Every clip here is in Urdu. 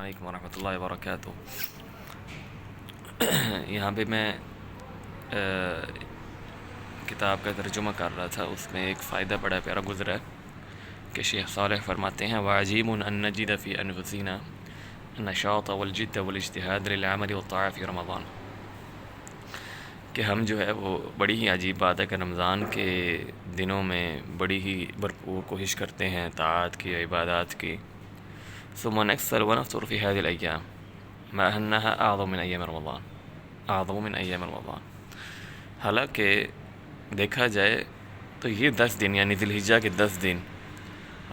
علیکم ورحمۃ اللہ وبرکاتہ۔ یہاں پہ میں کتاب کا ترجمہ کر رہا تھا، اس میں ایک فائدہ بڑا پیارا گزرا کہ شیخ صالح فرماتے ہیں وَعَجِيبٌ أَن نَجِدَ فِي أَنفُسِنَا النَّشَاطَ وَالْجِدَّ وَالِاجْتِهَادَ لِلْعَمَلِ وَالطَّاعَةِ فِي رمضان، کہ ہم جو ہے وہ بڑی ہی عجیب بات ہے کہ رمضان کے دنوں میں بڑی ہی بھرپور کوشش کرتے ہیں طاعات کی، عبادات کی۔ ثم نكسل ونفطر في هذه الأيام مع أنها أعظم من أيام رمضان۔ حالانکہ دیکھا جائے تو یہ 10 دن یعنی ذی الحجہ کے 10 دن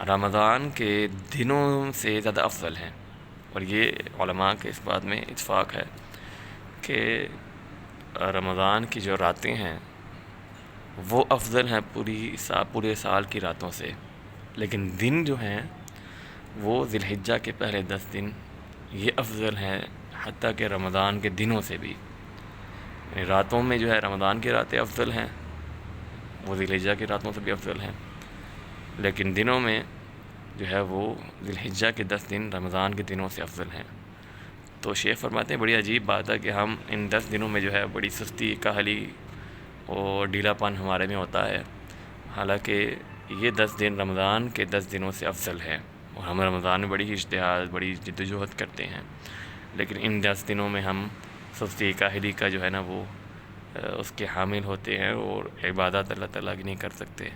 رمضان کے دنوں سے زیادہ افضل ہیں، اور یہ علماء کے اس بات میں اتفاق ہے کہ رمضان کی جو راتیں ہیں وہ افضل ہیں پورے سال کی راتوں سے، لیکن دن جو ہیں وہ ذی الحجہ کے پہلے 10 دن یہ افضل ہیں حتیٰ کہ رمضان کے دنوں سے بھی۔ یعنی راتوں میں جو ہے رمضان کی راتیں افضل ہیں، وہ ذی الحجہ کی راتوں سے بھی افضل ہیں، لیکن دنوں میں جو ہے وہ ذی الحجہ کے 10 دن رمضان کے دنوں سے افضل ہیں۔ تو شیخ فرماتے ہیں بڑی عجیب بات ہے کہ ہم ان 10 دنوں میں جو ہے بڑی سستی، کاہلی اور ڈھیلا پن ہمارے میں ہوتا ہے، حالانکہ یہ 10 دن رمضان کے 10 دنوں سے افضل ہے، اور ہم رمضان میں بڑی ہی اجتہاد، بڑی جدوجہد کرتے ہیں، لیکن ان 10 دنوں میں ہم سستی، کاہلی کا جو ہے نا وہ اس کے حامل ہوتے ہیں اور عبادت اللہ تعالیٰ کی نہیں کر سکتے۔